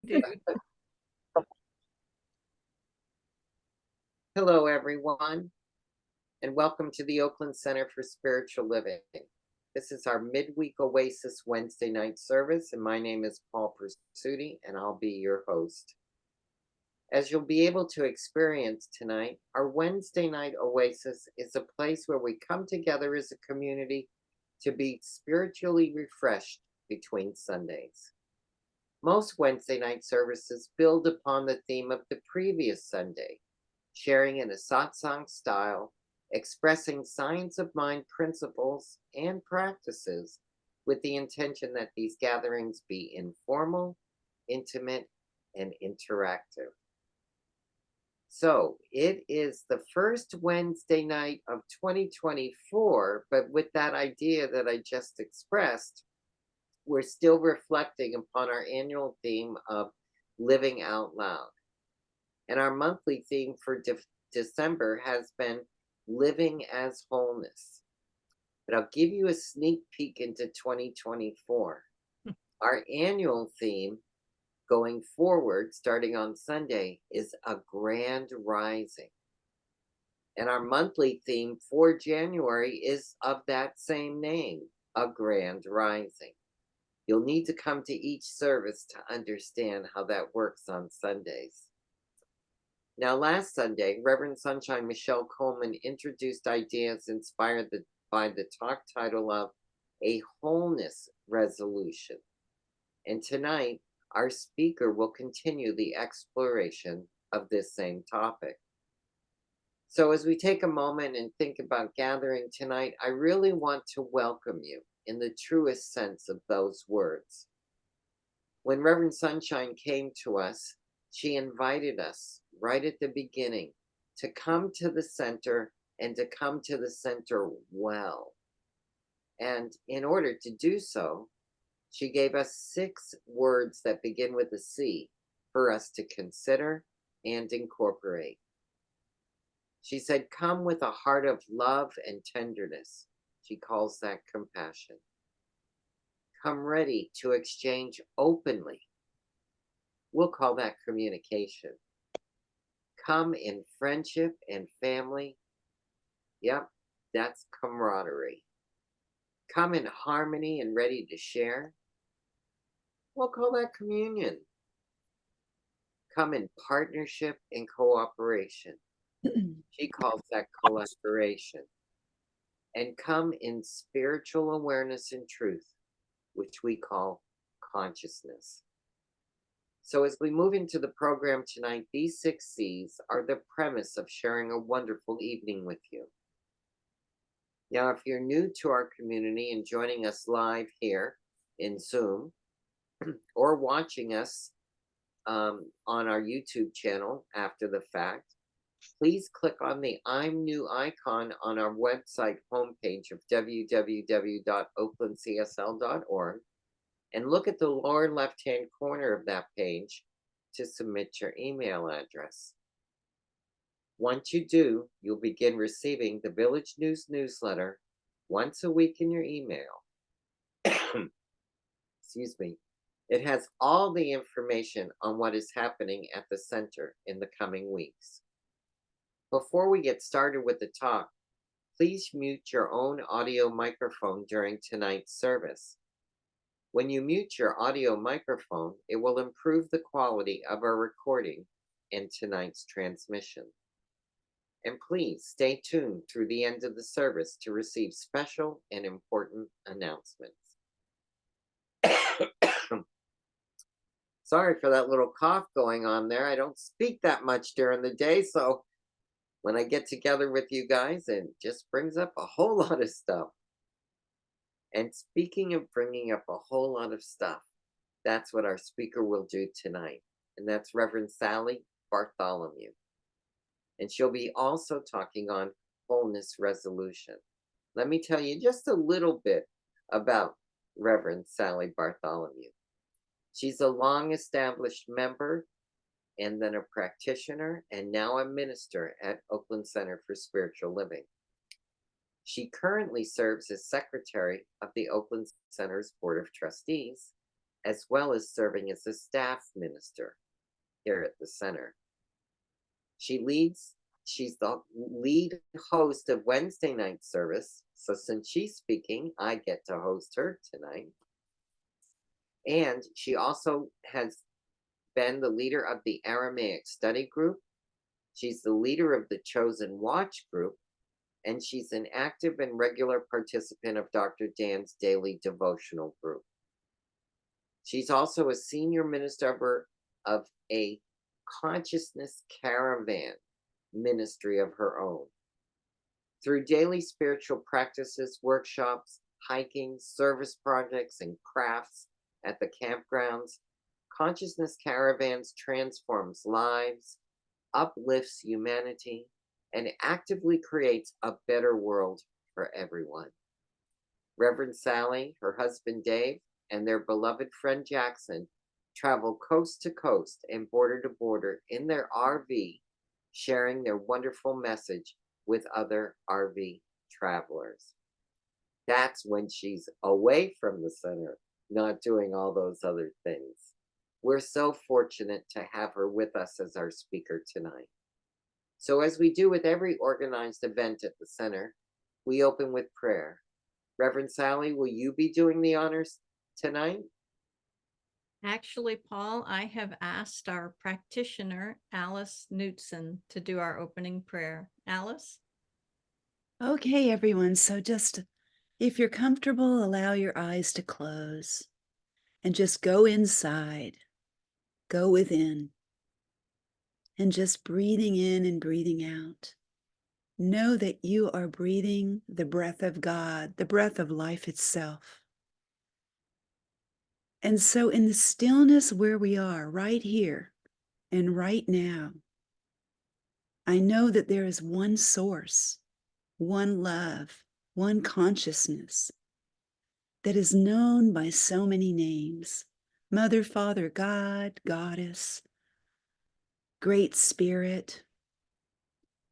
Dude. Hello, everyone, and welcome to the Oakland Center for Spiritual Living. This is our midweek Oasis Wednesday night service, and my name is Paul Pursuti, and I'll be your host. As you'll be able to experience tonight, our Wednesday night Oasis is a place where we come together as a community to be spiritually refreshed between Sundays. Most Wednesday night services build upon the theme of the previous Sunday, sharing in a satsang style, expressing science of mind principles and practices with the intention that these gatherings be informal, intimate, and interactive. So it is the first Wednesday night of 2024, but with that idea that I just expressed, we're still reflecting upon our annual theme of living out loud. And our monthly theme for December has been living as wholeness. But I'll give you a sneak peek into 2024. Our annual theme going forward, starting on Sunday, is a grand rising. And our monthly theme for January is of that same name, a grand rising. You'll need to come to each service to understand how that works on Sundays. Now, last Sunday, Reverend Sunshine Michelle Coleman introduced ideas inspired by the talk title of A Wholeness Resolution. And tonight, our speaker will continue the exploration of this same topic. So as we take a moment and think about gathering tonight, I really want to welcome you in the truest sense of those words. When Reverend Sunshine came to us, she invited us right at the beginning to come to the center and to come to the center well. And in order to do so, she gave us 6 words that begin with a C for us to consider and incorporate. She said, come with a heart of love and tenderness. She calls that compassion. Come ready to exchange openly. We'll call that communication. Come in friendship and family. Yep, that's camaraderie. Come in harmony and ready to share. We'll call that communion. Come in partnership and cooperation. She calls that collaboration. And come in spiritual awareness and truth, which we call consciousness. So as we move into the program tonight, these 6 C's are the premise of sharing a wonderful evening with you. Now, if you're new to our community and joining us live here in Zoom, or watching us on our YouTube channel after the fact, please click on the I'm New icon on our website homepage of www.oaklandcsl.org and look at the lower left-hand corner of that page to submit your email address. Once you do, you'll begin receiving the Village News newsletter once a week in your email. Excuse me. It has all the information on what is happening at the center in the coming weeks. Before we get started with the talk, please mute your own audio microphone during tonight's service. When you mute your audio microphone, it will improve the quality of our recording and tonight's transmission. And please stay tuned through the end of the service to receive special and important announcements. Sorry for that little cough going on there. I don't speak that much during the day, so when I get together with you guys, it just brings up a whole lot of stuff. And speaking of bringing up a whole lot of stuff, that's what our speaker will do tonight. And that's Reverend Sally Bartholomew. And she'll be also talking on wholeness resolution. Let me tell you just a little bit about Reverend Sally Bartholomew. She's a long-established member and then a practitioner and now a minister at Oakland Center for Spiritual Living. She currently serves as secretary of the Oakland Center's Board of Trustees as well as serving as a staff minister here at the center. She's the lead host of Wednesday night service. So since she's speaking, I get to host her tonight. And she also has been the leader of the Aramaic study group. She's the leader of the Chosen Watch group, and she's an active and regular participant of Dr. Dan's daily devotional group. She's also a senior minister of a consciousness caravan ministry of her own. Through daily spiritual practices, workshops, hiking, service projects, and crafts at the campgrounds, Consciousness Caravans transforms lives, uplifts humanity, and actively creates a better world for everyone. Reverend Sally, her husband Dave, and their beloved friend Jackson travel coast to coast and border to border in their RV, sharing their wonderful message with other RV travelers. That's when she's away from the center, not doing all those other things. We're so fortunate to have her with us as our speaker tonight. So as we do with every organized event at the center, we open with prayer. Reverend Sally, will you be doing the honors tonight? Actually, Paul, I have asked our practitioner, Alice Knutson, to do our opening prayer. Alice? Okay, everyone. So just if you're comfortable, allow your eyes to close and just go inside, go within, and just breathing in and breathing out. Know that you are breathing the breath of God, the breath of life itself. And so in the stillness where we are right here and right now, I know that there is one source, one love, one consciousness that is known by so many names: Mother, Father, God, Goddess, Great Spirit.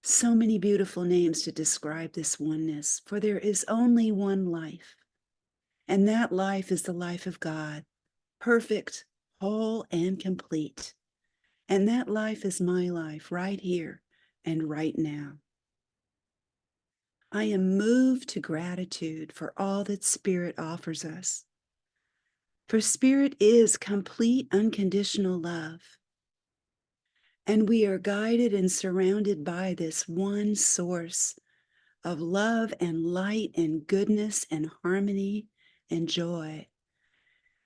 So many beautiful names to describe this oneness, for there is only one life, and that life is the life of God, perfect, whole, and complete. And that life is my life right here and right now. I am moved to gratitude for all that Spirit offers us. For Spirit is complete, unconditional love. And we are guided and surrounded by this one source of love and light and goodness and harmony and joy.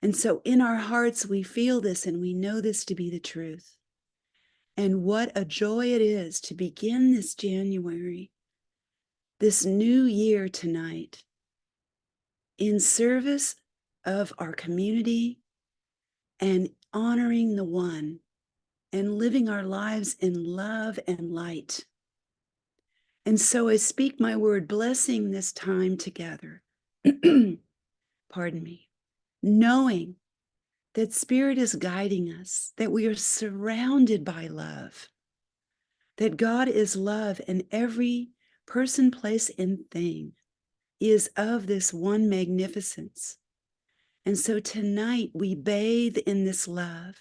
And so in our hearts, we feel this and we know this to be the truth. And what a joy it is to begin this January, this new year tonight, in service of our community and honoring the one and living our lives in love and light. And so I speak my word blessing this time together, pardon me, knowing that Spirit is guiding us, that we are surrounded by love, that God is love, and every person, place, and thing is of this one magnificence. And so tonight we bathe in this love.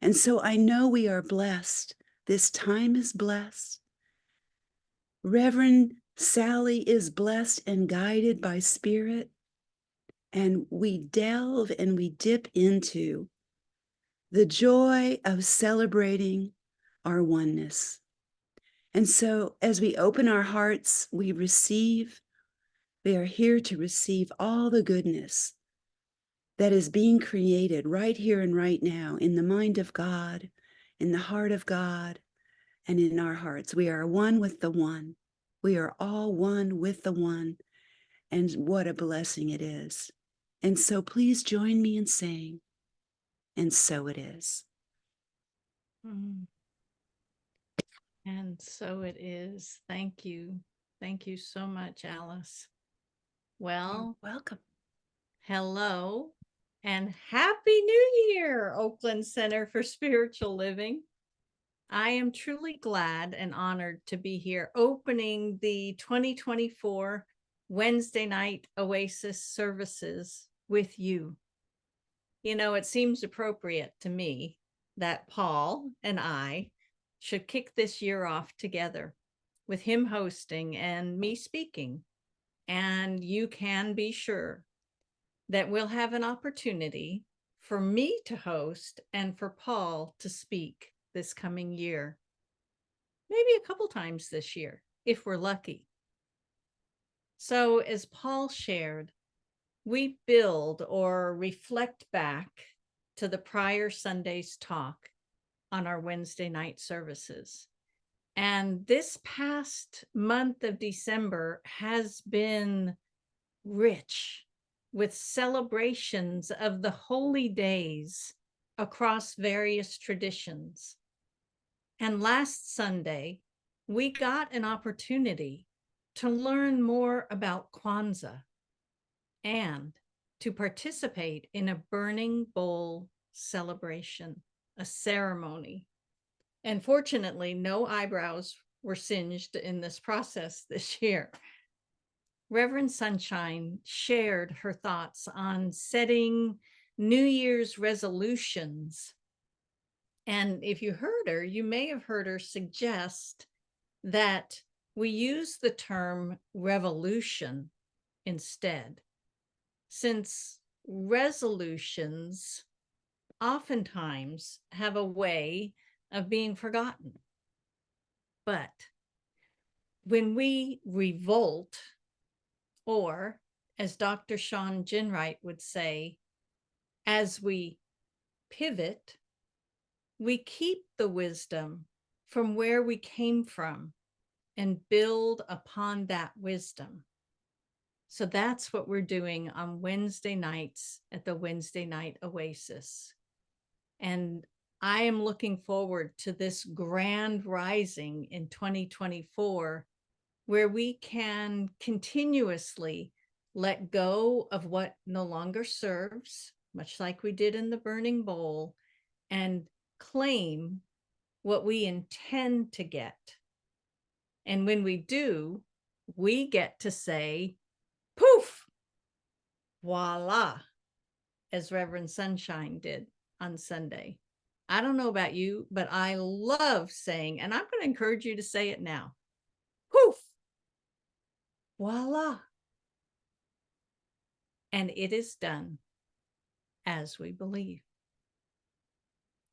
And so I know we are blessed. This time is blessed. Reverend Sally is blessed and guided by Spirit. And we delve and we dip into the joy of celebrating our oneness. And so as we open our hearts, we are here to receive all the goodness that is being created right here and right now in the mind of God, in the heart of God, and in our hearts. We are one with the one. We are all one with the one. And what a blessing it is. And so please join me in saying, and so it is. And so it is. Thank you. Thank you so much, Alice. Well, You're welcome. Hello and Happy New Year, Oakland Center for Spiritual Living. I am truly glad and honored to be here opening the 2024 Wednesday night Oasis services with you. it seems appropriate to me that Paul and I should kick this year off together with him hosting and me speaking. And you can be sure that we'll have an opportunity for me to host and for Paul to speak this coming year. Maybe a couple times this year, if we're lucky. So, as Paul shared, we build or reflect back to the prior Sunday's talk on our Wednesday night services. And this past month of December has been rich with celebrations of the holy days across various traditions. And last Sunday, we got an opportunity to learn more about Kwanzaa and to participate in a burning bowl celebration, a ceremony. And fortunately, no eyebrows were singed in this process this year. Reverend Sunshine shared her thoughts on setting New Year's resolutions. And if you heard her, you may have heard her suggest that we use the term revolution instead, since resolutions oftentimes have a way of being forgotten. But when we revolt, or as Dr. Sean Ginwright would say, as we pivot, we keep the wisdom from where we came from and build upon that wisdom. So that's what we're doing on Wednesday nights at the Wednesday Night Oasis. And I am looking forward to this grand rising in 2024, where we can continuously let go of what no longer serves, much like we did in the burning bowl, and claim what we intend to get. And when we do, we get to say, poof, voila, as Reverend Sunshine did on Sunday. I don't know about you, but I love saying, and I'm going to encourage you to say it now, poof, voila. And it is done as we believe.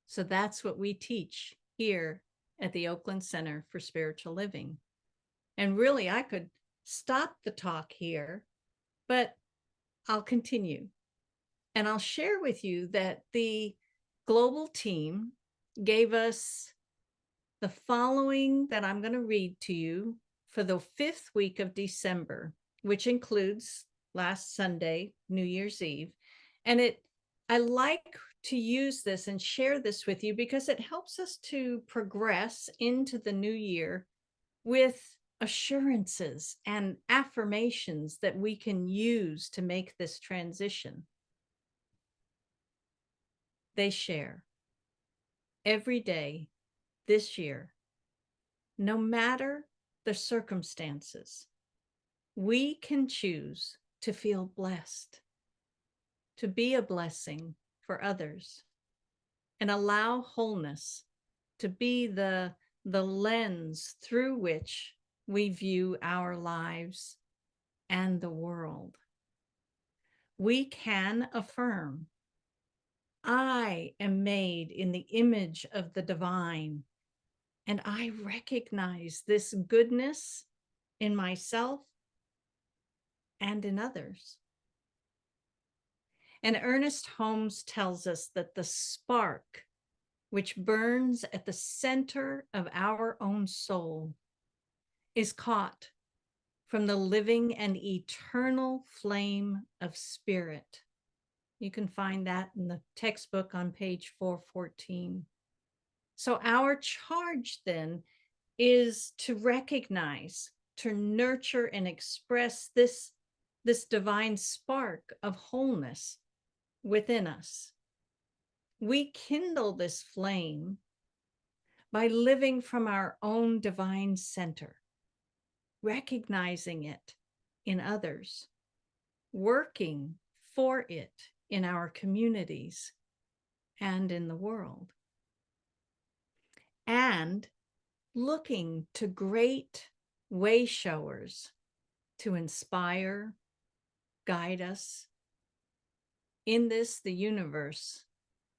So that's what we teach here at the Oakland Center for Spiritual Living. And really, I could stop the talk here, but I'll continue. And I'll share with you that the global team gave us the following that I'm going to read to you for the 5th week of December, which includes last Sunday, New Year's Eve. And I like to use this and share this with you because it helps us to progress into the new year with assurances and affirmations that we can use to make this transition. They share every day this year, no matter the circumstances, we can choose to feel blessed, to be a blessing for others, and allow wholeness to be the lens through which we view our lives and the world. We can affirm, I am made in the image of the divine, and I recognize this goodness in myself and in others. And Ernest Holmes tells us that the spark which burns at the center of our own soul is caught from the living and eternal flame of spirit. You can find that in the textbook on page 414. So our charge then is to recognize, to nurture and express this divine spark of wholeness within us. We kindle this flame by living from our own divine center, recognizing it in others, working for it in our communities and in the world. And looking to great way showers to inspire, guide us. In this, the universe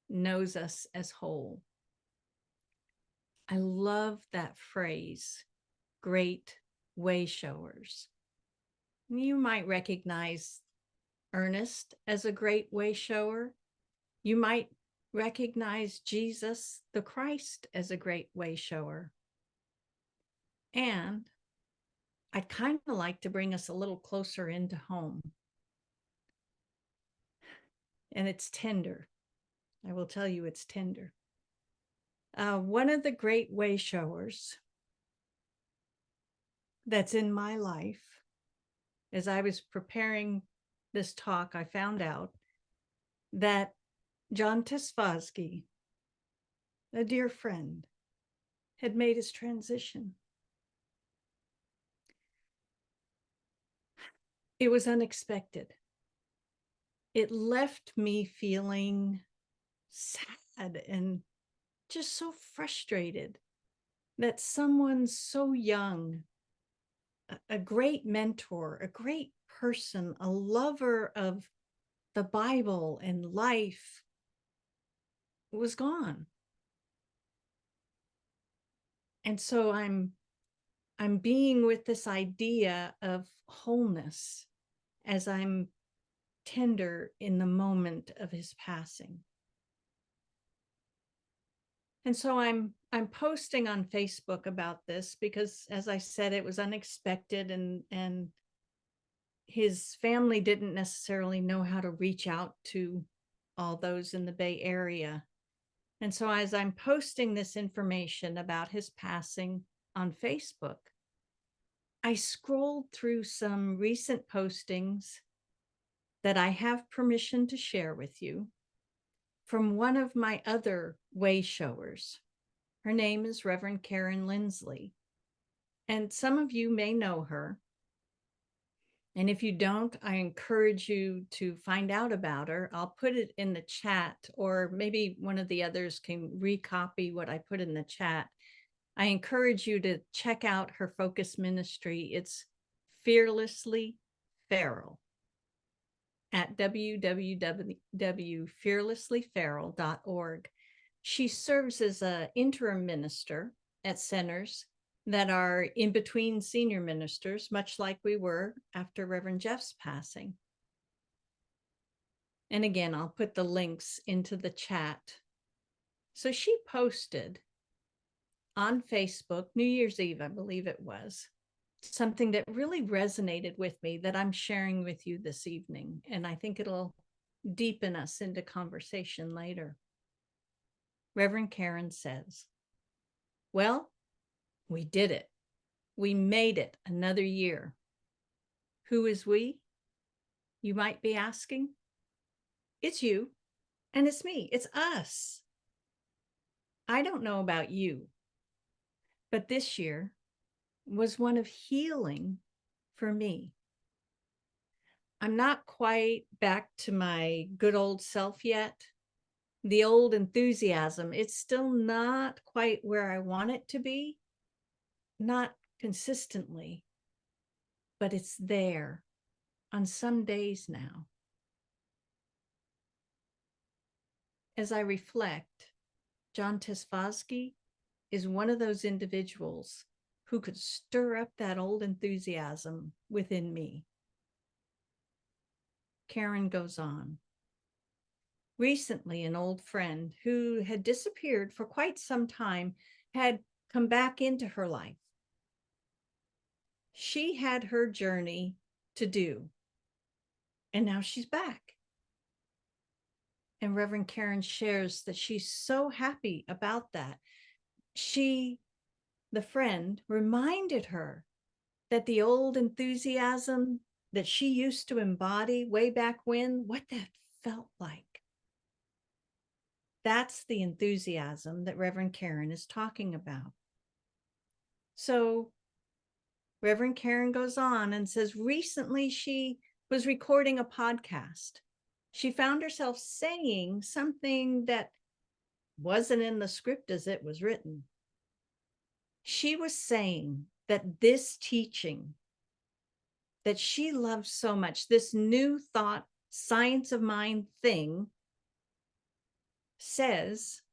knows us as whole. I love that phrase, great way showers. You might recognize Ernest as a great way shower. You might recognize Jesus the Christ as a great way shower. And I'd kind of like to bring us a little closer into home. And it's tender. I will tell you it's tender. One of the great way showers that's in my life, as I was preparing this talk, I found out that John Tesfazky, a dear friend, had made his transition. It was unexpected. It left me feeling sad and just so frustrated that someone so young, a great mentor, a great person, a lover of the Bible and life, was gone. And so I'm being with this idea of wholeness as I'm tender in the moment of his passing. And so I'm posting on Facebook about this because, as I said, it was unexpected, and his family didn't necessarily know how to reach out to all those in the Bay Area. And so as I'm posting this information about his passing on Facebook, I scrolled through some recent postings that I have permission to share with you from one of my other way showers. Her name is Reverend Karen Lindsley, and some of you may know her. And if you don't, I encourage you to find out about her. I'll put it in the chat, or maybe one of the others can recopy what I put in the chat. I encourage you to check out her focus ministry. It's Fearlessly Feral at www.fearlesslyferal.org. She serves as an interim minister at centers that are in between senior ministers, much like we were after Reverend Jeff's passing. And again, I'll put the links into the chat. So she posted on Facebook, New Year's Eve, I believe it was, something that really resonated with me that I'm sharing with you this evening. And I think it'll deepen us into conversation later. Reverend Karen says, well, we did it. We made it another year. Who is we? You might be asking. It's you, and it's me. It's us. I don't know about you, but this year was one of healing for me. I'm not quite back to my good old self yet. The old enthusiasm, it's still not quite where I want it to be, not consistently, but it's there on some days now. As I reflect, John Tesfazky is one of those individuals who could stir up that old enthusiasm within me. Karen goes on. Recently, an old friend who had disappeared for quite some time had come back into her life. She had her journey to do, and now she's back. And Reverend Karen shares that she's so happy about that. The friend, reminded her that the old enthusiasm that she used to embody way back when, what that felt like. That's the enthusiasm that Reverend Karen is talking about. So Reverend Karen goes on and says, recently she was recording a podcast. she found herself saying something that wasn't in the script as it was written. She was saying that this teaching that she loves so much, this new thought, science of mind thing, says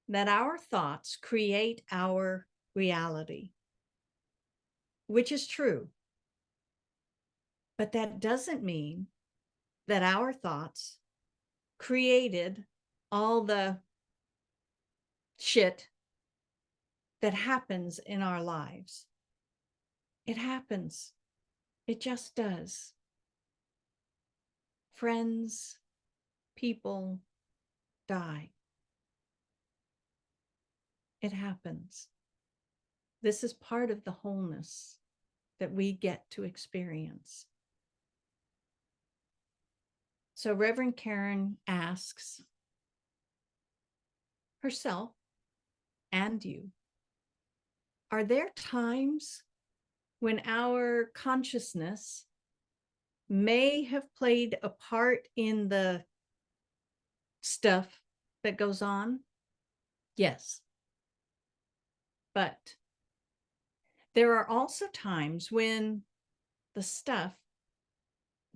that our thoughts create our reality, which is true. But that doesn't mean that our thoughts created all the shit that happens in our lives. It happens. It just does. Friends, people die. It happens. This is part of the wholeness that we get to experience. So Reverend Karen asks herself and you, are there times when our consciousness may have played a part in the stuff that goes on? Yes. But there are also times when the stuff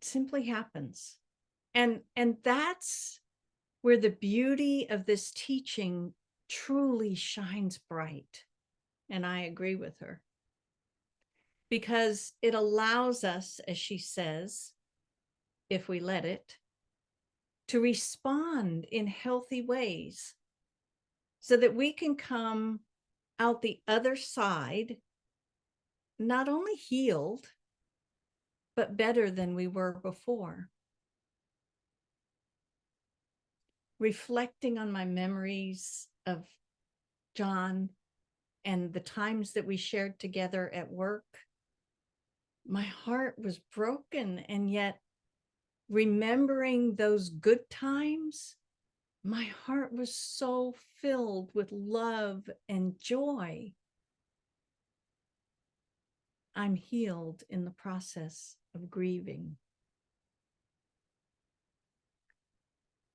simply happens. And that's where the beauty of this teaching truly shines bright. And I agree with her. Because it allows us, as she says, if we let it, to respond in healthy ways so that we can come out the other side, not only healed, but better than we were before. Reflecting on my memories of John and the times that we shared together at work, my heart was broken, and yet remembering those good times, my heart was so filled with love and joy. I'm healed in the process of grieving.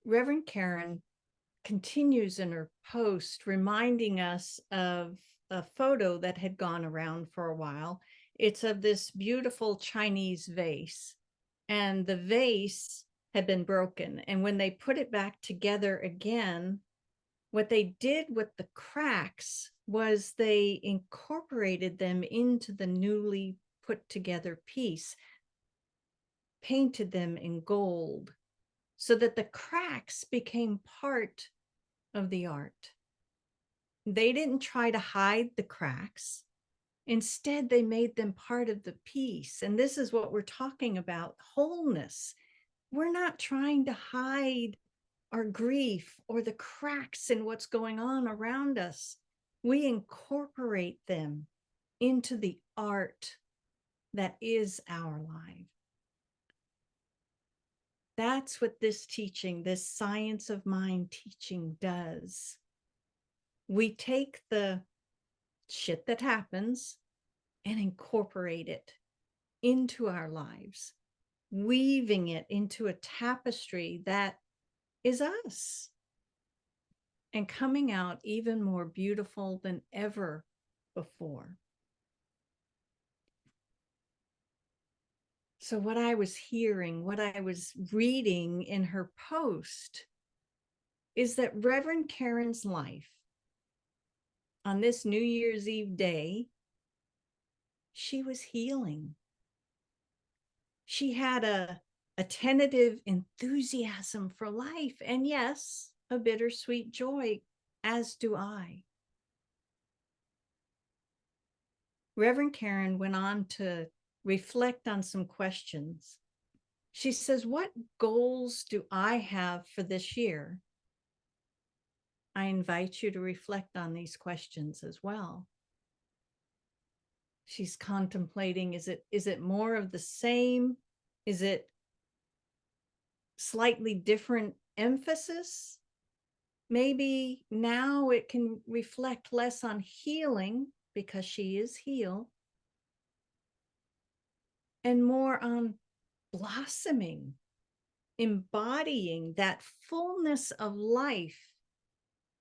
Reverend Karen continues in her post, reminding us of a photo that had gone around for a while. It's of this beautiful Chinese vase, and the vase had been broken. And when they put it back together again, what they did with the cracks was they incorporated them into the newly put together piece, painted them in gold, so that the cracks became part of the art. They didn't try to hide the cracks. Instead, they made them part of the piece. And this is what we're talking about, wholeness. We're not trying to hide our grief or the cracks in what's going on around us. We incorporate them into the art that is our life. That's what this teaching, this science of mind teaching does. We take the shit that happens and incorporate it into our lives, weaving it into a tapestry that is us, and coming out even more beautiful than ever before. So what I was hearing, what I was reading in her post is that Reverend Karen's life on this New Year's Eve day, she was healing. She had a tentative enthusiasm for life, and yes, a bittersweet joy, as do I. Reverend Karen went on to reflect on some questions. She says, what goals do I have for this year? I invite you to reflect on these questions as well. She's contemplating, is it more of the same? Is it slightly different emphasis? Maybe now it can reflect less on healing because she is healed, and more on blossoming embodying that fullness of life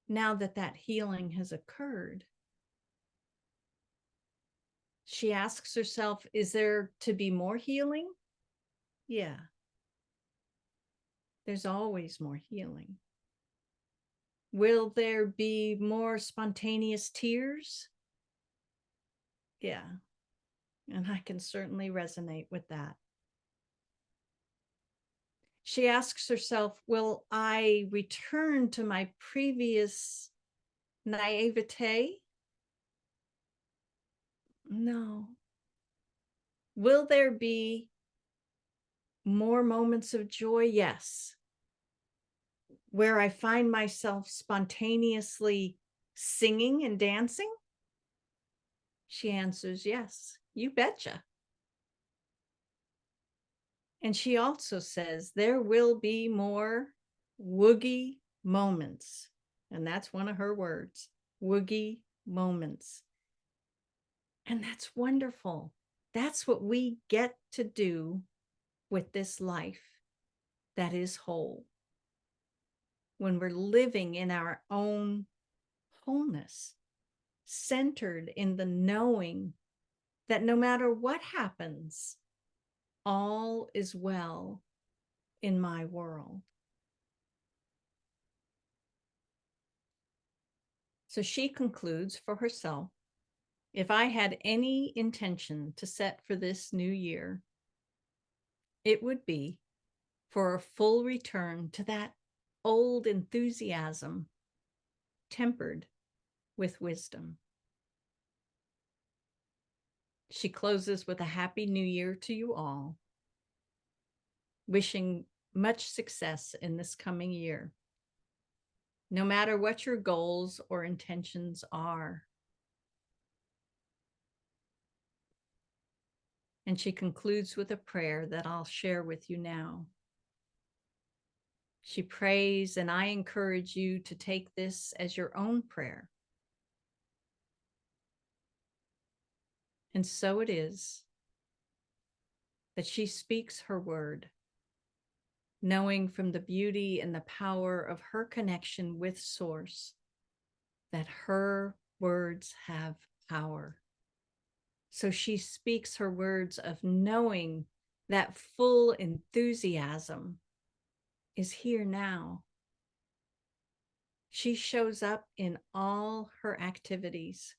now that that healing has occurred. She asks herself, is there to be more healing? Yeah. There's always more healing. Will there be more spontaneous tears? Yeah. And I can certainly resonate with that. She asks herself, will I return to my previous naivete? No. Will there be more moments of joy? Yes. Where I find myself spontaneously singing and dancing? She answers, yes, you betcha. And she also says there will be more woogie moments. And that's one of her words, woogie moments. And that's wonderful. That's what we get to do with this life that is whole. When we're living in our own wholeness, centered in the knowing that no matter what happens, all is well in my world. So she concludes for herself, if I had any intention to set for this new year, it would be for a full return to that old enthusiasm tempered with wisdom. She closes with a happy new year to you all, wishing much success in this coming year, no matter what your goals or intentions are. And she concludes with a prayer that I'll share with you now. She prays, and I encourage you to take this as your own prayer. And so it is that she speaks her word, knowing from the beauty and the power of her connection with Source that her words have power. So she speaks her words of knowing that full enthusiasm is here now. She shows up in all her activities,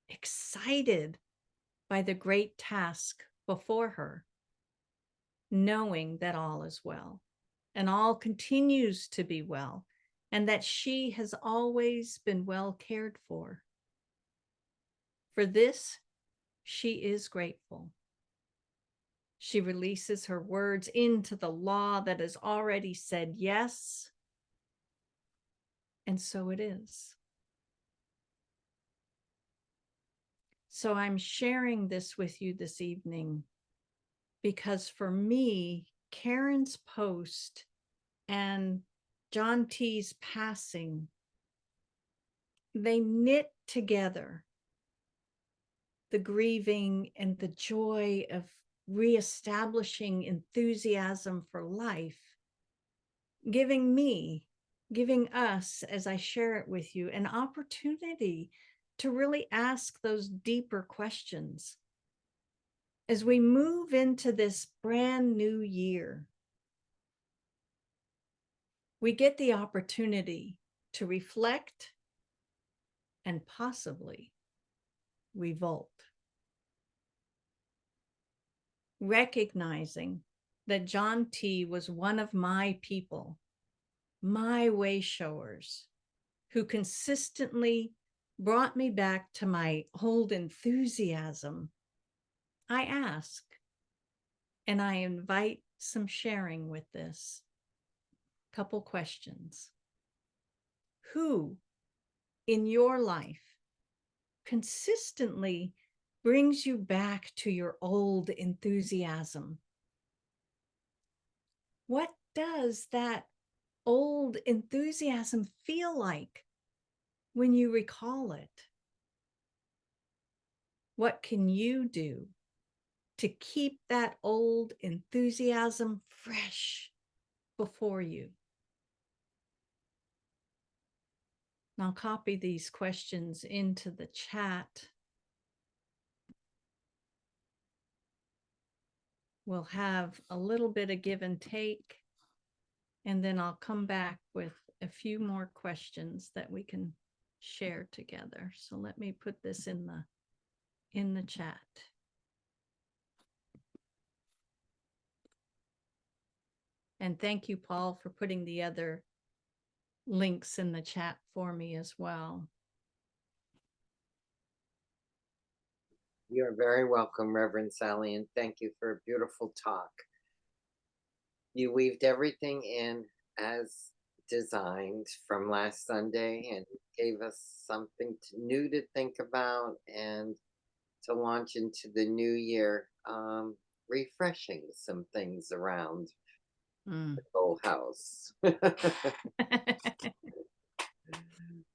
excited by the great task before her, knowing that all is well and all continues to be well, and that she has always been well cared for. For this, she is grateful. She releases her words into the law that has already said yes, and so it is. So I'm sharing this with you this evening because for me, Karen's post and John T.'s passing, they knit together the grieving and the joy of reestablishing enthusiasm for life, giving us, as I share it with you, an opportunity to really ask those deeper questions as we move into this brand new year. We get the opportunity to reflect and possibly revolt, recognizing that John T. was one of my people, my way showers, who consistently brought me back to my old enthusiasm. I ask, and I invite some sharing with this. Couple questions. Who in your life consistently brings you back to your old enthusiasm? What does that old enthusiasm feel like when you recall it? What can you do to keep that old enthusiasm fresh before you. And I'll copy these questions into the chat. We'll have a little bit of give and take, and then I'll come back with a few more questions that we can share together. So let me put this in the chat. And thank you, Paul, for putting the other links in the chat for me as well. You're very welcome, Reverend Sally, and thank you for a beautiful talk. You weaved everything in as designed from last Sunday and gave us something new to think about and to launch into the new year, refreshing some things around the whole house.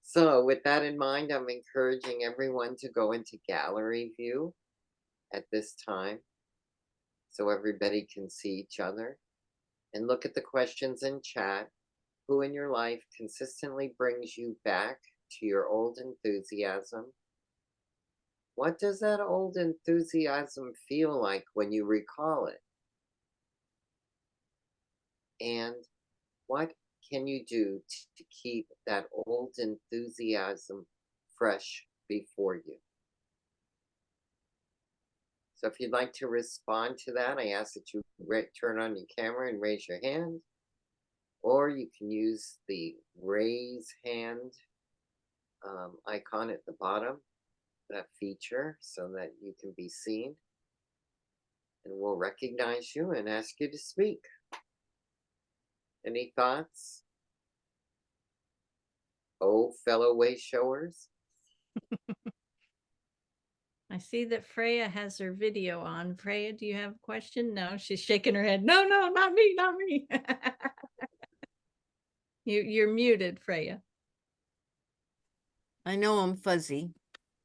So with that in mind, I'm encouraging everyone to go into gallery view at this time so everybody can see each other and look at the questions in chat. Who in your life consistently brings you back to your old enthusiasm? What does that old enthusiasm feel like when you recall it? And what can you do to keep that old enthusiasm fresh before you? So if you'd like to respond to that, I ask that you turn on your camera and raise your hand, or you can use the raise hand icon at the bottom, that feature, so that you can be seen. And we'll recognize you and ask you to speak. Any thoughts? Oh, fellow way showers. I see that Freya has her video on. Freya, do you have a question? No, she's shaking her head. No, no, not me, not me. You're muted, Freya. I know I'm fuzzy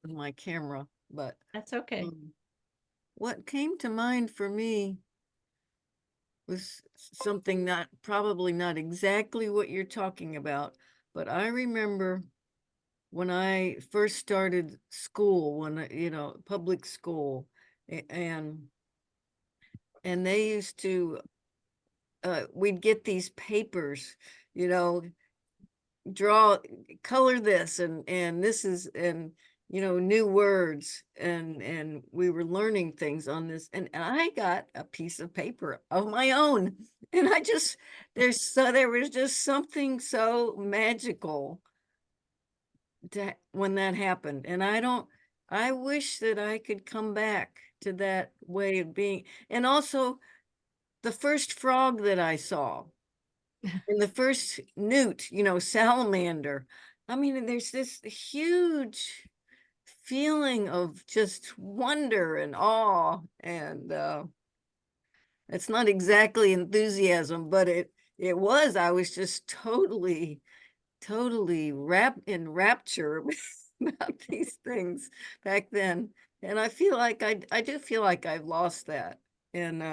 with my camera, but That's okay. What came to mind for me was something not probably not exactly what you're talking about, but I remember when I first started school, when public school, and they used to we'd get these papers, draw, color this, and this is, and new words, and we were learning things on this, and I got a piece of paper of my own, and there was just something so magical when that happened. And I wish that I could come back to that way of being. And also the first frog that I saw and the first newt, salamander. I mean, there's this huge feeling of just wonder and awe, and it's not exactly enthusiasm, but it was. I was just totally in rapture about these things back then. And I feel like I do feel like I've lost that. And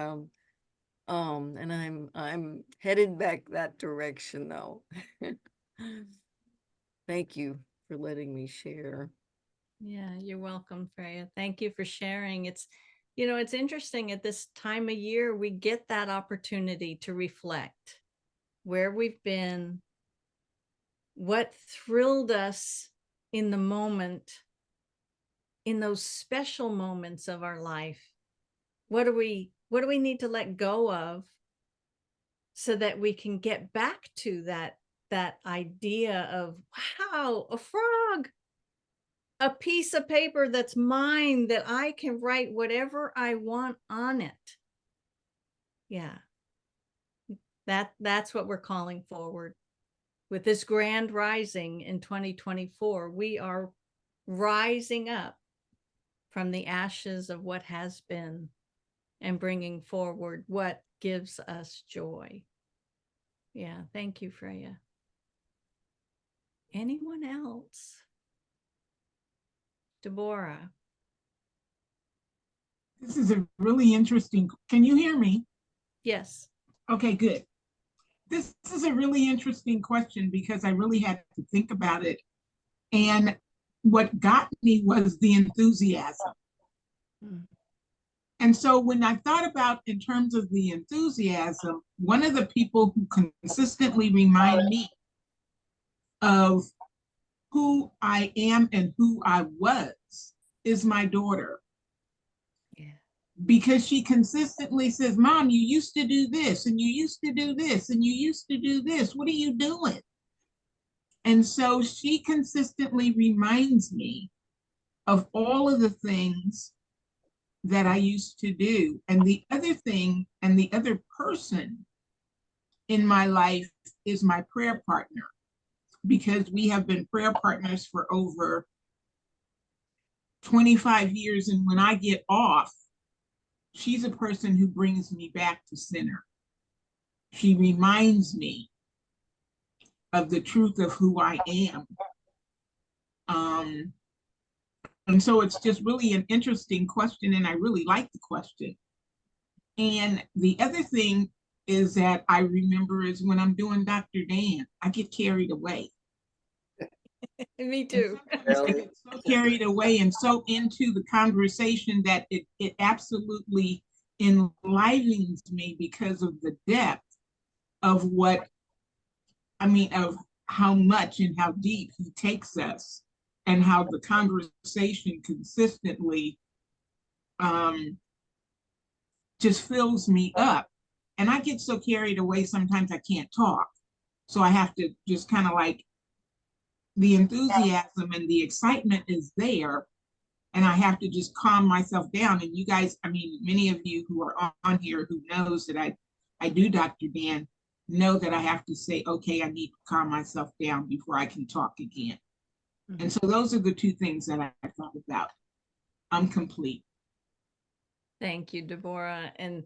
and I'm headed back that direction though. Thank you for letting me share. Yeah, you're welcome, Freya. Thank you for sharing. It's interesting at this time of year, we get that opportunity to reflect where we've been, what thrilled us in the moment, in those special moments of our life. What do we need to let go of so that we can get back to that idea of, wow, a frog, a piece of paper that's mine, that I can write whatever I want on it. Yeah. That's what we're calling forward. With this grand rising in 2024, we are rising up from the ashes of what has been and bringing forward what gives us joy. Yeah, thank you, Freya. Anyone else? Deborah. This is a really interesting. Can you hear me? Yes. Okay, good. This is a really interesting question because I really had to think about it. And what got me was the enthusiasm. Mm. And so when I thought about in terms of the enthusiasm, one of the people who consistently remind me of who I am and who I was is my daughter. Yeah. Because she consistently says, Mom, you used to do this, and you used to do this, and you used to do this. What are you doing? And so she consistently reminds me of all of the things that I used to do. And the other thing, and the other person in my life is my prayer partner, because we have been prayer partners for over 25 years. And when I get off, she's a person who brings me back to center. She reminds me of the truth of who I am. And so it's just really an interesting question, and I really like the question. And the other thing is that I remember is when I'm doing Dr. Dan, I get carried away. Me And too. sometimes I get so carried away and so into the conversation that it absolutely enlivens me because of the depth of what, I mean, of how much and how deep he takes us, and how the conversation consistently just fills me up. And I get so carried away, sometimes I can't talk. So I have to just kind of like, the enthusiasm and the excitement is there. And I have to just calm myself down. And you guys, I mean, many of you who are on here who knows that I do Dr. Dan, know that I have to say, okay, I need to calm myself down before I can talk again. Mm-hmm. And so those are the two things that I thought about. I'm complete. Thank you, Deborah. And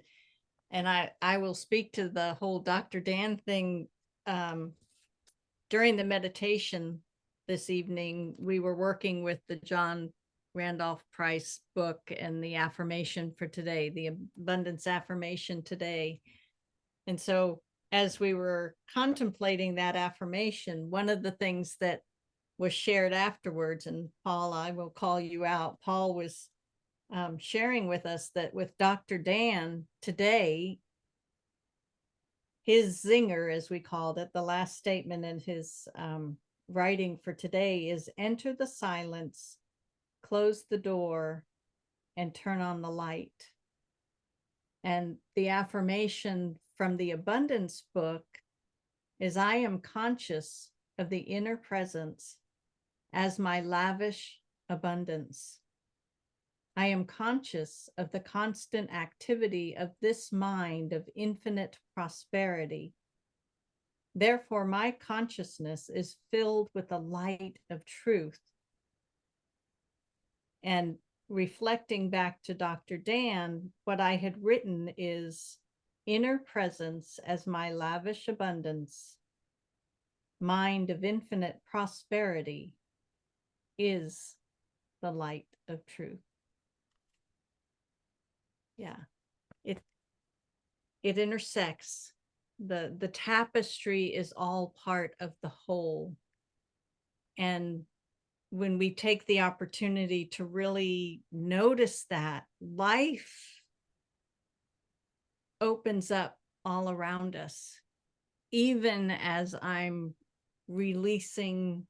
I will speak to the whole Dr. Dan thing. During the meditation this evening, we were working with the John Randolph Price book and the affirmation for today, the abundance affirmation today. And so as we were contemplating that affirmation, one of the things that was shared afterwards, and Paul, I will call you out, Paul was sharing with us that with Dr. Dan today, his zinger, as we called it, the last statement in his writing for today is enter the silence, close the door, and turn on the light. And the affirmation from the abundance book is I am conscious of the inner presence as my lavish abundance. I am conscious of the constant activity of this mind of infinite prosperity. Therefore, my consciousness is filled with the light of truth. And reflecting back to Dr. Dan, what I had written is inner presence as my lavish abundance, mind of infinite prosperity is the light of truth. Yeah, it intersects. The tapestry is all part of the whole. And when we take the opportunity to really notice that, life opens up all around us. Even as I'm releasing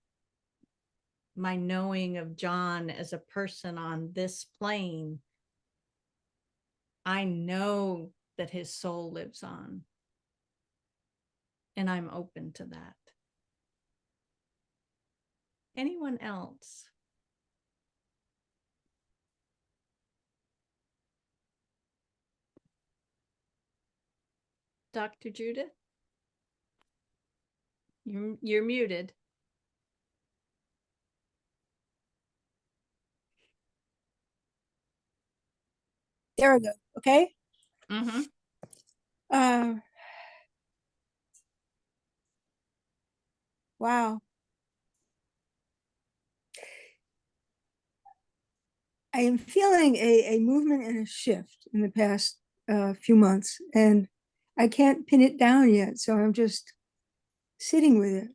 my knowing of John as a person on this plane, I know that his soul lives on. And I'm open to that. Anyone else? Dr. Judith? You're muted. There we go. Okay. Mm-hmm. Wow. I am feeling a movement and a shift in the past few months. And I can't pin it down yet. So I'm just sitting with it.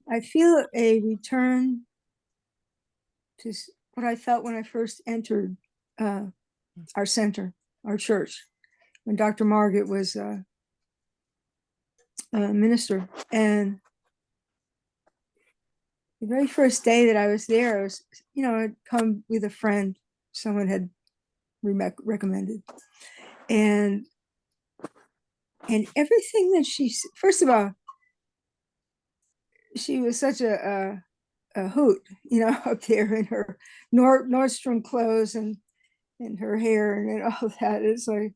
I feel a return to what I felt when I first entered our center, our church, when Dr. Margaret was a minister. And the very first day that I was there, I was, I'd come with a friend, someone had recommended. And everything that first of all, she was such a hoot, up there in her Nordstrom clothes and her hair and all that. It's like,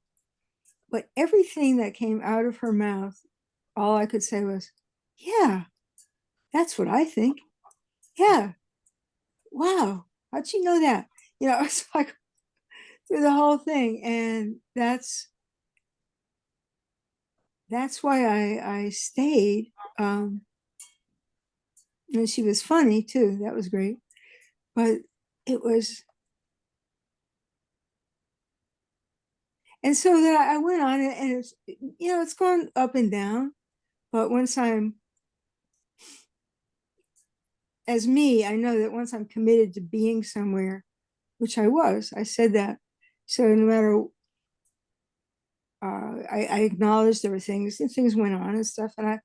but everything that came out of her mouth, all I could say was, yeah, that's what I think. Yeah. Wow. How'd she know that? It's like through the whole thing. And that's why I stayed. And she was funny too. That was great. But it was, and so that I went on it, and it's, it's gone up and down. But once as me, I know that once I'm committed to being somewhere, which I said that. So no matter, I acknowledged there were things went on and stuff, and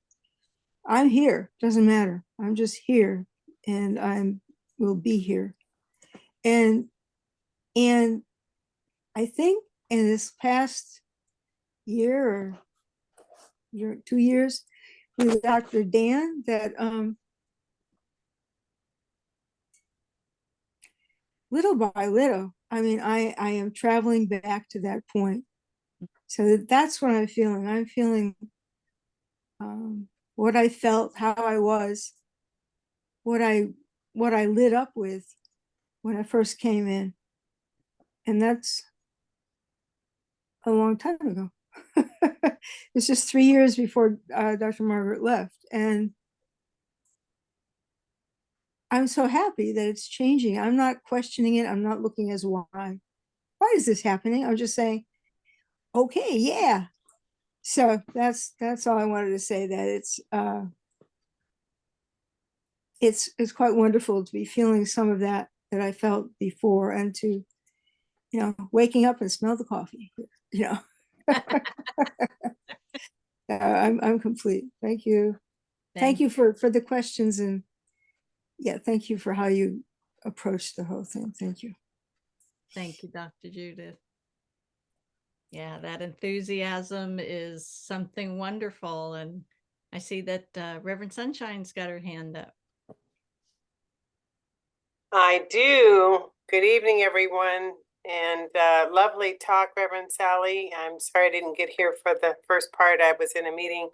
I'm here. Doesn't matter. I'm just here, and will be here. And I think in this past year or 2 years with Dr. Dan, that little by little, I mean, I am traveling back to that point. So that's what I'm feeling. I'm feeling what I felt, how I was, what I lit up with when I first came in. And that's a long time ago. It's just 3 years before Dr. Margaret left. And I'm so happy that it's changing. I'm not questioning it. I'm not looking as why is this happening? I'm just saying, okay, yeah. So that's all I wanted to say, that it's quite wonderful to be feeling some of that I felt before, and to, waking up and smell the coffee, I'm complete. Thank you. Thank you for the questions, and yeah, thank you for how you approached the whole thing. Thank you. Thank you, Dr. Judith. Yeah, that enthusiasm is something wonderful. And I see that Reverend Sunshine's got her hand up. I do. Good evening, everyone. And lovely talk, Reverend Sally. I'm sorry I didn't get here for the first part. I was in a meeting.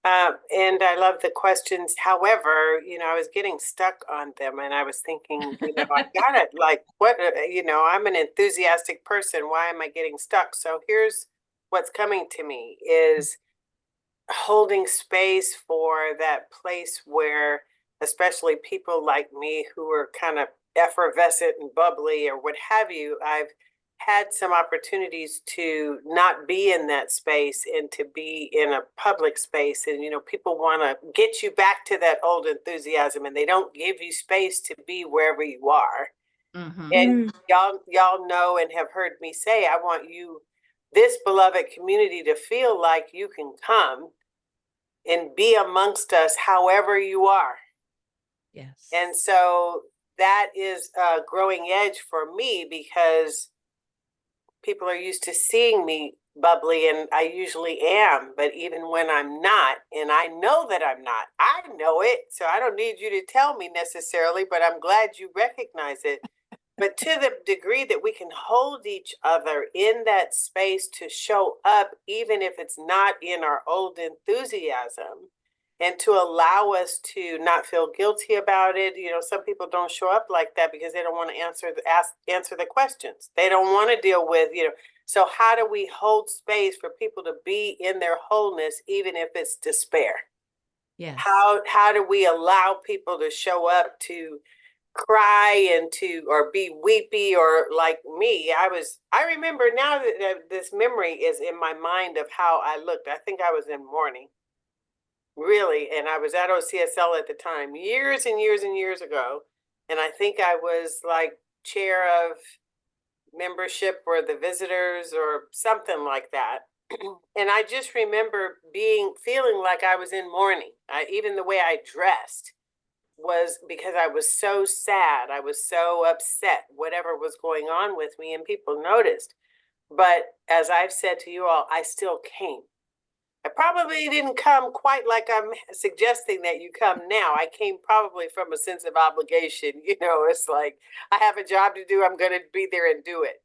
And I love the questions. However, I was getting stuck on them, and I was thinking, I got it. Like, what, I'm an enthusiastic person. Why am I getting stuck? So here's what's coming to me is holding space for that place where, especially people like me who are kind of effervescent and bubbly or what have you, I've had some opportunities to not be in that space and to be in a public space. And, people want to get you back to that old enthusiasm, and they don't give you space to be wherever you are. Mm-hmm. And y'all know and have heard me say, I want you, this beloved community, to feel like you can come and be amongst us however you are. Yes. And so that is a growing edge for me, because people are used to seeing me bubbly, and I usually am. But even when I'm not, and I know that I'm not, I know it. So I don't need you to tell me necessarily, but I'm glad you recognize it. But to the degree that we can hold each other in that space to show up, even if it's not in our old enthusiasm, and to allow us to not feel guilty about it. Some people don't show up like that because they don't want to answer the questions. They don't want to deal with, So how do we hold space for people to be in their wholeness, even if it's despair? Yes. How do we allow people to show up to cry and or be weepy or like me. I remember now that this memory is in my mind of how I looked. I think I was in mourning, really. And I was at OCSL at the time, years and years and years ago. And I think I was like chair of membership or the visitors or something like that. And I just remember feeling like I was in mourning. Even the way I dressed was because I was so sad. I was so upset, whatever was going on with me, and people noticed. But as I've said to you all, I still came. I probably didn't come quite like I'm suggesting that you come now. I came probably from a sense of obligation. It's like I have a job to do. I'm going to be there and do it.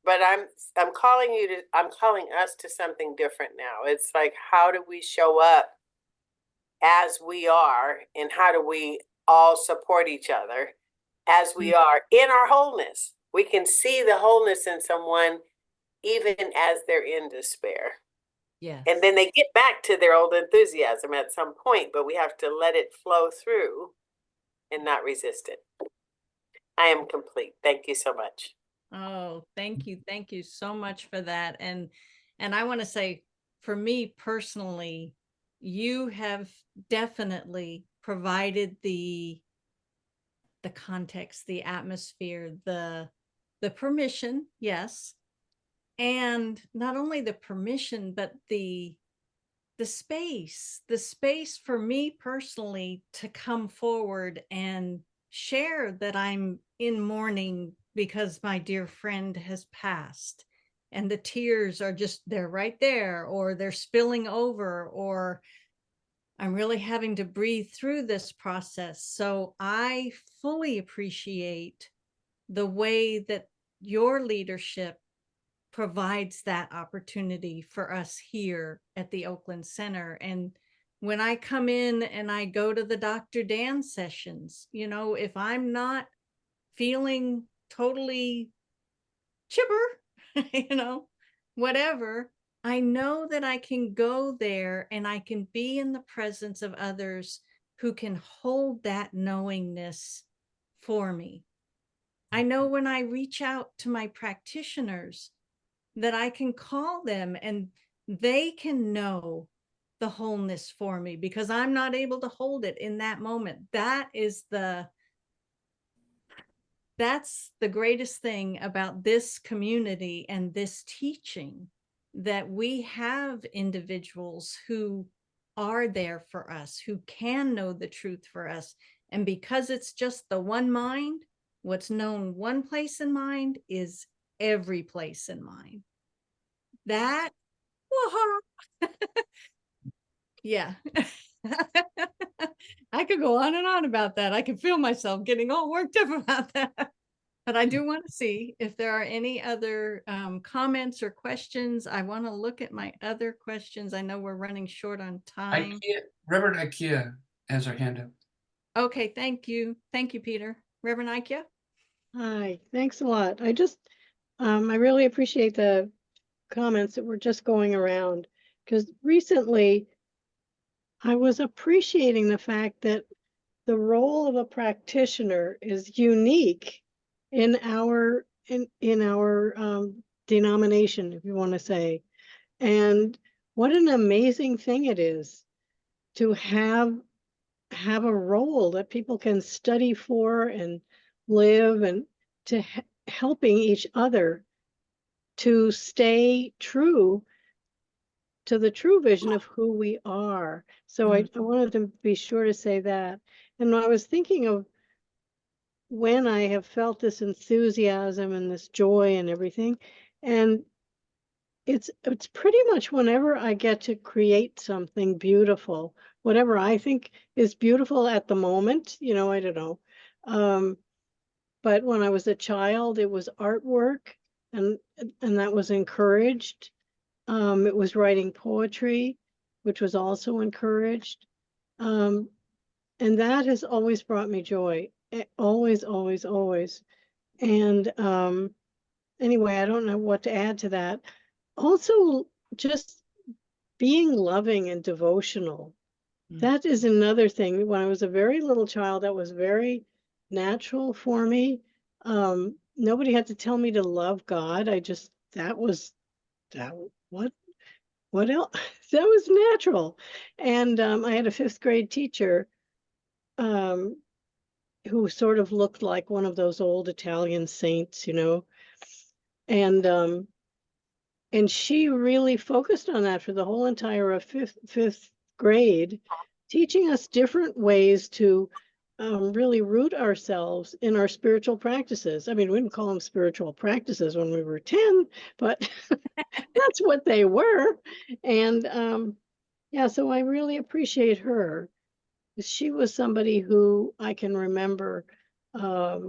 But I'm calling us to something different now. It's like, how do we show up as we are, and how do we all support each other as we are in our wholeness? We can see the wholeness in someone even as they're in despair. Yes. And then they get back to their old enthusiasm at some point, but we have to let it flow through and not resist it. I am complete. Thank you so much. Oh, thank you. Thank you so much for that. And I want to say, for me personally, you have definitely provided the context, the atmosphere, the permission, yes. And not only the permission, but the space for me personally to come forward and share that I'm in mourning because my dear friend has passed, and the tears are just, they're right there, or they're spilling over, or I'm really having to breathe through this process. So I fully appreciate the way that your leadership provides that opportunity for us here at the Oakland Center. And when I come in and I go to the Dr. Dan sessions, if I'm not feeling totally chipper, whatever, I know that I can go there and I can be in the presence of others who can hold that knowingness for me. I know when I reach out to my practitioners that I can call them and they can know the wholeness for me because I'm not able to hold it in that moment. That's the greatest thing about this community and this teaching, that we have individuals who are there for us, who can know the truth for us. And because it's just the one mind, what's known one place in mind is every place in mind. That, yeah. I could go on and on about that. I can feel myself getting all worked up about that. But I do want to see if there are any other comments or questions. I want to look at my other questions. I know we're running short on time. Reverend Ikea has her hand up. Okay, thank you. Thank you, Peter. Reverend Ikea? Hi, thanks a lot. I really appreciate the comments that were just going around, because recently I was appreciating the fact that the role of a practitioner is unique in our denomination, if you want to say. And what an amazing thing it is to have a role that people can study for and live, and to helping each other to stay true to the true vision of who we are. So I wanted to be sure to say that. And I was thinking of when I have felt this enthusiasm and this joy and everything, and it's pretty much whenever I get to create something beautiful, whatever I think is beautiful at the moment, I don't know. But when I was a child, it was artwork, and that was encouraged. It was writing poetry, which was also encouraged. And that has always brought me joy. Always, always, always. And anyway, I don't know what to add to that. Also, just being loving and devotional. That is another thing. When I was a very little child, that was very natural for me. Nobody had to tell me to love God. That was that what else? That was natural. And I had a 5th grade teacher um, who sort of looked like one of those old Italian saints, and she really focused on that for the whole entire of fifth grade, teaching us different ways to really root ourselves in our spiritual practices. I mean, we didn't call them spiritual practices when we were 10, but that's what they were. And yeah, so I really appreciate her. She was somebody who I can remember taught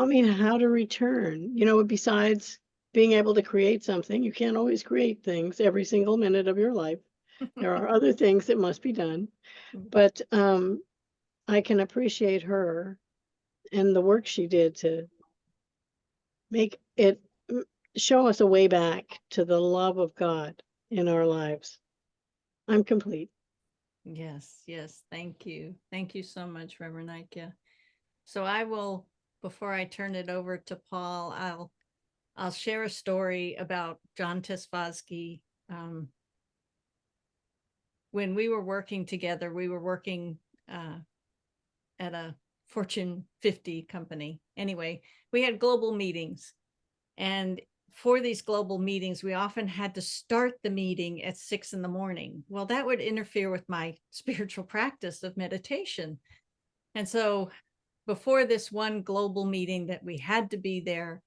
me how to return. Besides being able to create something, you can't always create things every single minute of your life. There are other things that must be done. But I can appreciate her and the work she did to make it show us a way back to the love of God in our lives. I'm complete. Yes, yes. Thank you. Thank you so much, Reverend Ikea. So I will, before I turn it over to Paul, I'll share a story about John Tesfosky. When we were working together, we were working at a Fortune 50 company. Anyway, we had global meetings. And for these global meetings, we often had to start the meeting at 6 a.m. Well, that would interfere with my spiritual practice of meditation. And so before this one global meeting that we had to be there,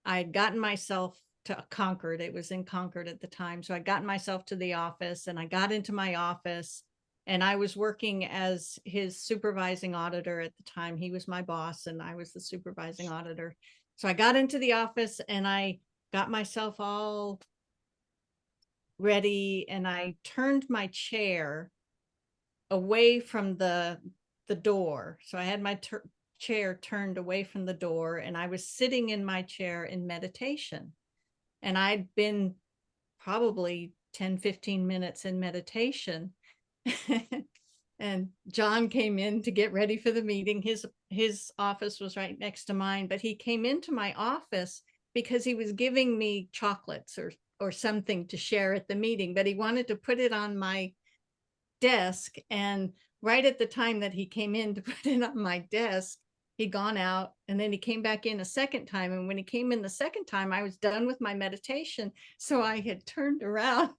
I had gotten myself to Concord. It was in Concord at the time. So I'd gotten myself to the office, and I got into my office, and I was working as his supervising auditor at the time. He was my boss and I was the supervising auditor. So I got into the office and I got myself all ready, and I turned my chair away from the door. So I had my chair turned away from the door, and I was sitting in my chair in meditation. And I'd been probably 10-15 minutes in meditation. And John came in to get ready for the meeting. His office was right next to mine, but he came into my office because he was giving me chocolates or something to share at the meeting, but he wanted to put it on my desk. And right at the time that he came in to put it on my desk, he'd gone out, and then he came back in a second time. And when he came in the second time, I was done with my meditation. So I had turned around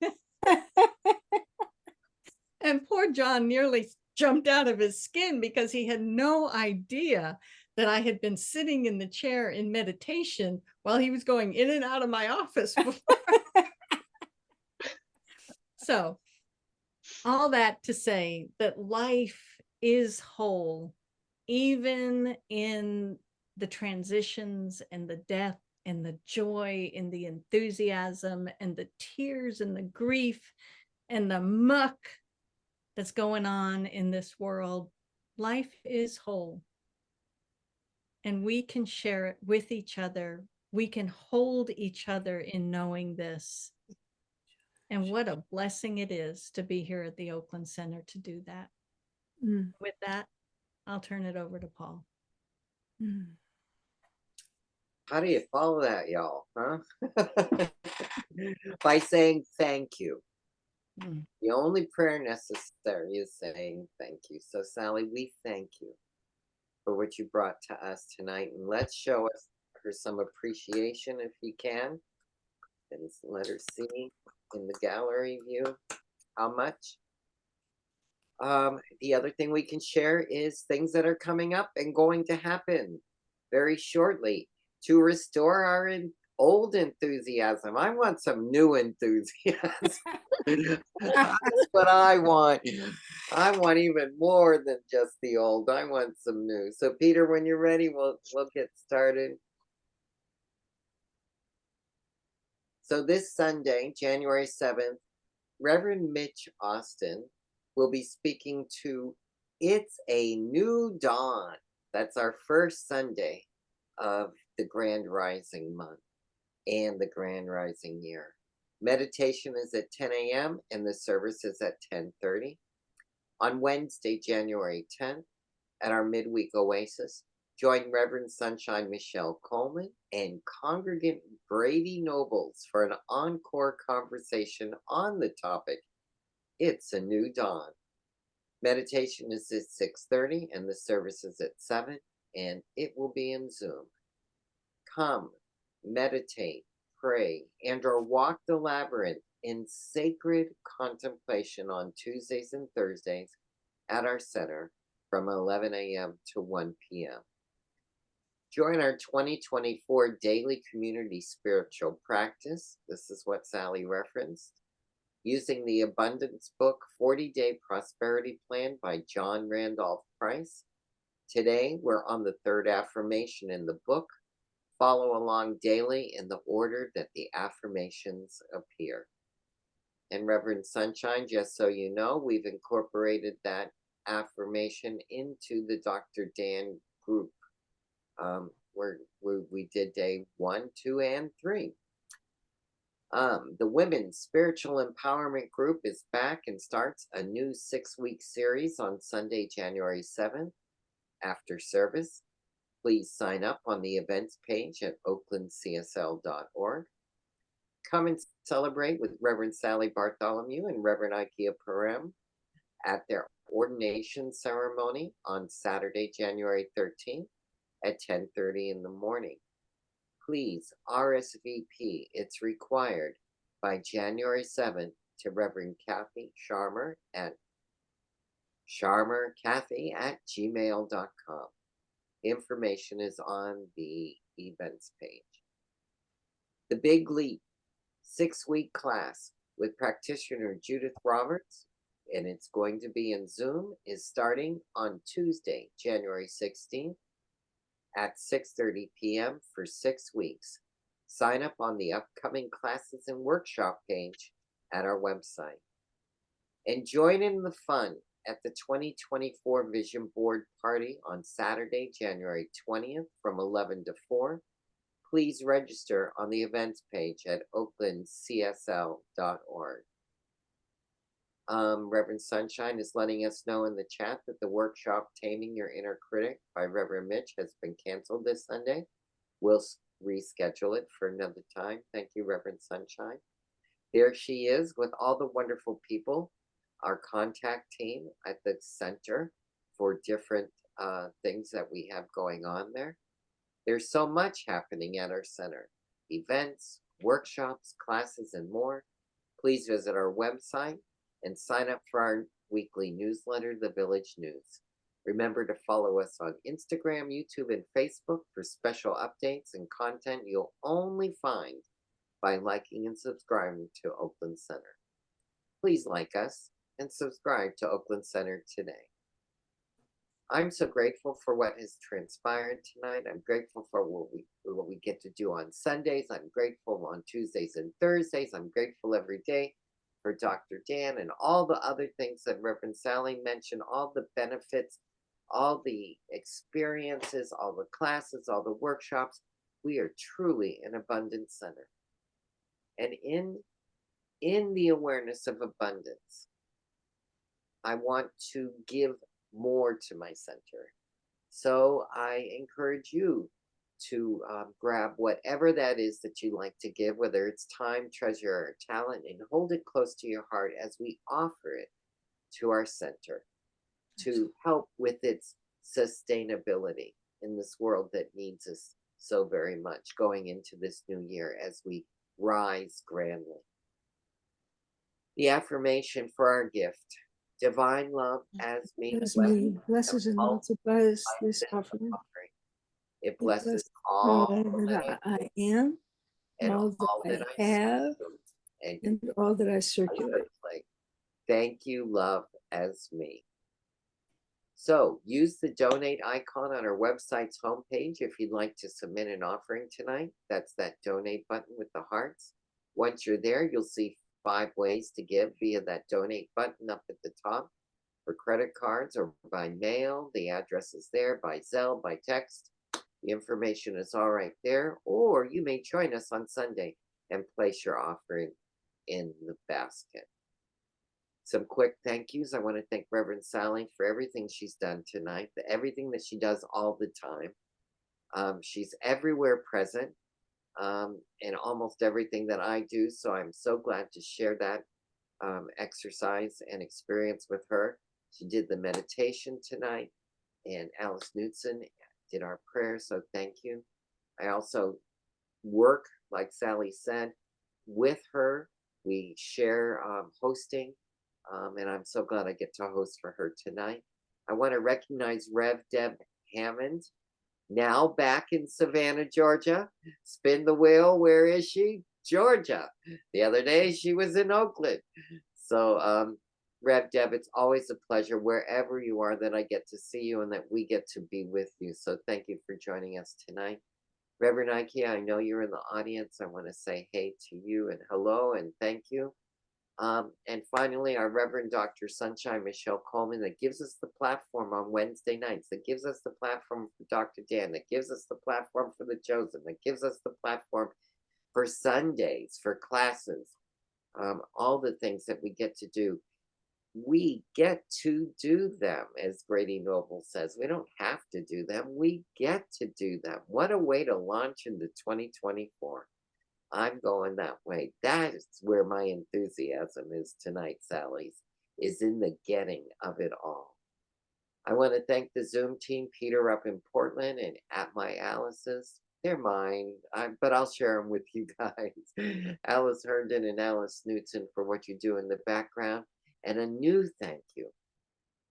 and poor John nearly jumped out of his skin because he had no idea that I had been sitting in the chair in meditation while he was going in and out of my office before. So all that to say that life is whole, even in the transitions and the death and the joy and the enthusiasm and the tears and the grief and the muck that's going on in this world. Life is whole. And we can share it with each other. We can hold each other in knowing this. And what a blessing it is to be here at the Oakland Center to do that. With that, I'll turn it over to Paul. How do you follow that, y'all? Huh? By saying thank you. The only prayer necessary is saying thank you. So, Sally, we thank you for what you brought to us tonight. And let's show her some appreciation if you can. And let her see in the gallery view how much. The other thing we can share is things that are coming up and going to happen very shortly to restore our old enthusiasm. I want some new enthusiasm. That's what I want. I want even more than just the old. I want some new. So Peter, when you're ready, we'll get started. So this Sunday, January 7th, Reverend Mitch Austin will be speaking to It's a New Dawn. That's our first Sunday of the Grand Rising month and the Grand Rising year. Meditation is at 10 a.m. and the service is at 10:30. On Wednesday, January 10th at our midweek oasis. Join Reverend Sunshine Michelle Coleman and congregant Brady Nobles for an encore conversation on the topic, It's a New Dawn. Meditation is at 6:30 and the service is at 7, and it will be in Zoom. Come, meditate, pray, and/or walk the labyrinth in sacred contemplation on Tuesdays and Thursdays at our center from 11 a.m. to 1 p.m. Join our 2024 daily community spiritual practice. This is what Sally referenced. Using the Abundance Book 40-Day Prosperity Plan by John Randolph Price. Today, we're on the third affirmation in the book. Follow along daily in the order that the affirmations appear. And Reverend Sunshine, just so you know, we've incorporated that affirmation into the Dr. Dan group, where we did day 1, 2, and 3. The Women's Spiritual Empowerment Group is back and starts a new 6-week series on Sunday, January 7th after service. Please sign up on the events page at oaklandcsl.org. Come and celebrate with Reverend Sally Bartholomew and Reverend Ikea Parem at their ordination ceremony on Saturday, January 13th at 10:30 in the morning. Please RSVP. It's required by January 7th to Reverend Kathy Sharmer at sharmerkathy@gmail.com. Information is on the events page. The Big Leap 6-week class with practitioner Judith Roberts, and it's going to be in Zoom, is starting on Tuesday, January 16th at 6:30 p.m. for 6 weeks. Sign up on the upcoming classes and workshop page at our website. And join in the fun at the 2024 Vision Board Party on Saturday, January 20th from 11 to 4. Please register on the events page at oaklandcsl.org. Reverend Sunshine is letting us know in the chat that the workshop Taming Your Inner Critic by Reverend Mitch has been canceled this Sunday. We'll reschedule it for another time. Thank you, Reverend Sunshine. There she is with all the wonderful people, our contact team at the center for different things that we have going on there. There's so much happening at our center. Events, workshops, classes, and more. Please visit our website and sign up for our weekly newsletter, The Village News. Remember to follow us on Instagram, YouTube, and Facebook for special updates and content you'll only find by liking and subscribing to Oakland Center. Please like us and subscribe to Oakland Center today. I'm so grateful for what has transpired tonight. I'm grateful for what we get to do on Sundays. I'm grateful on Tuesdays and Thursdays. I'm grateful every day for Dr. Dan and all the other things that Reverend Sally mentioned, all the benefits, all the experiences, all the classes, all the workshops. We are truly an abundant center. And in the awareness of abundance, I want to give more to my center. So I encourage you to grab whatever that is that you like to give, whether it's time, treasure, or talent, and hold it close to your heart as we offer it to our center to help with its sustainability in this world that needs us so very much going into this new year as we rise grandly. The affirmation for our gift: divine love as me blesses and multiplies this offering. It blesses all that I am, and all that I have, and all that I circulate. Thank you, love as me. So use the donate icon on our website's homepage if you'd like to submit an offering tonight. That's that donate button with the hearts. Once you're there, you'll see 5 ways to give via that donate button up at the top. For credit cards or by mail, the address is there, by Zelle, by text. The information is all right there. Or you may join us on Sunday and place your offering in the basket. some quick thank yous. I want to thank Reverend Sally for everything she's done tonight, everything that she does all the time. She's everywhere present in almost everything that I do. So I'm so glad to share that exercise and experience with her. She did the meditation tonight, and Alice Knudsen did our prayer. So thank you. I also work, like Sally said, with her. We share hosting, and I'm so glad I get to host for her tonight. I want to recognize Rev Deb Hammond, now back in Savannah, Georgia. Spin the wheel. Where is she? Georgia. The other day she was in Oakland. So Rev Deb, it's always a pleasure wherever you are that I get to see you and that we get to be with you. So thank you for joining us tonight. Reverend Ikea, I know you're in the audience. I want to say hey to you and hello and thank you. And finally, our Reverend Dr. Sunshine Michelle Coleman, that gives us the platform on Wednesday nights, that gives us the platform for Dr. Dan, that gives us the platform for the Chosen, that gives us the platform for Sundays, for classes, all the things that we get to do. We get to do them, as Grady Noble says. We don't have to do them. We get to do them. What a way to launch into 2024. I'm going that way. That is where my enthusiasm is tonight, Sally's, is in the getting of it all. I want to thank the Zoom team, Peter up in Portland and at my Alice's. They're mine, but I'll share them with you guys. Alice Herndon and Alice Knudsen for what you do in the background. And a new thank you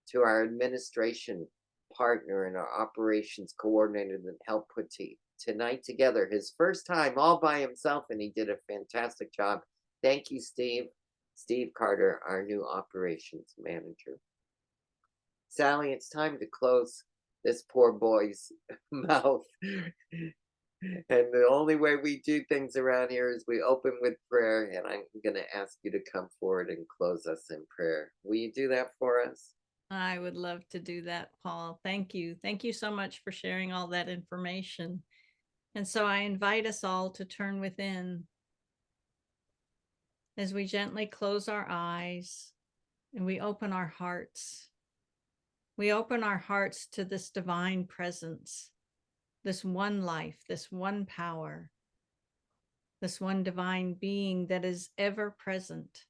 to our administration partner and our operations coordinator that helped put tonight together, his first time all by himself, and he did a fantastic job. Thank you, Steve. Steve Carter, our new operations manager. Sally, it's time to close this poor boy's mouth. And the only way we do things around here is we open with prayer, and I'm going to ask you to come forward and close us in prayer. Will you do that for us? I would love to do that, Paul. Thank you. Thank you so much for sharing all that information. And so I invite us all to turn within as we gently close our eyes and we open our hearts. We open our hearts to this divine presence, this one life, this one power, this one divine being that is ever present,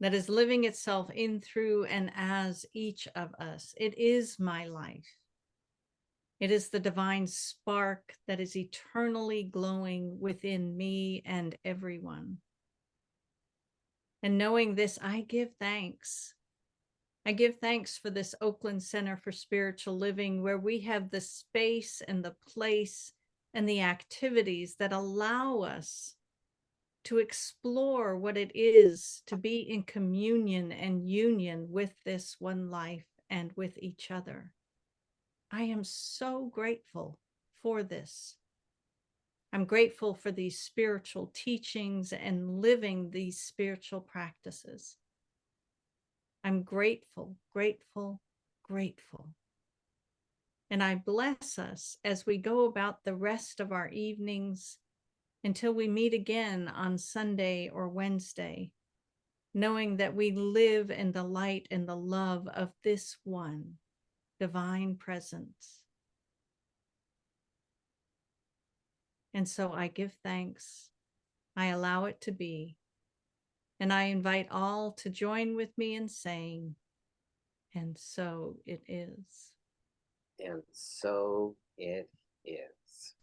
that is living itself in, through, and as each of us. It is my life. It is the divine spark that is eternally glowing within me and everyone. And knowing this, I give thanks. I give thanks for this Oakland Center for Spiritual Living, where we have the space and the place and the activities that allow us to explore what it is to be in communion and union with this one life and with each other. I am so grateful for this. I'm grateful for these spiritual teachings and living these spiritual practices. I'm grateful, grateful, grateful. And I bless us as we go about the rest of our evenings until we meet again on Sunday or Wednesday, knowing that we live in the light and the love of this one divine presence. And so I give thanks. I allow it to be. And I invite all to join with me in saying, and so it is. And so it is.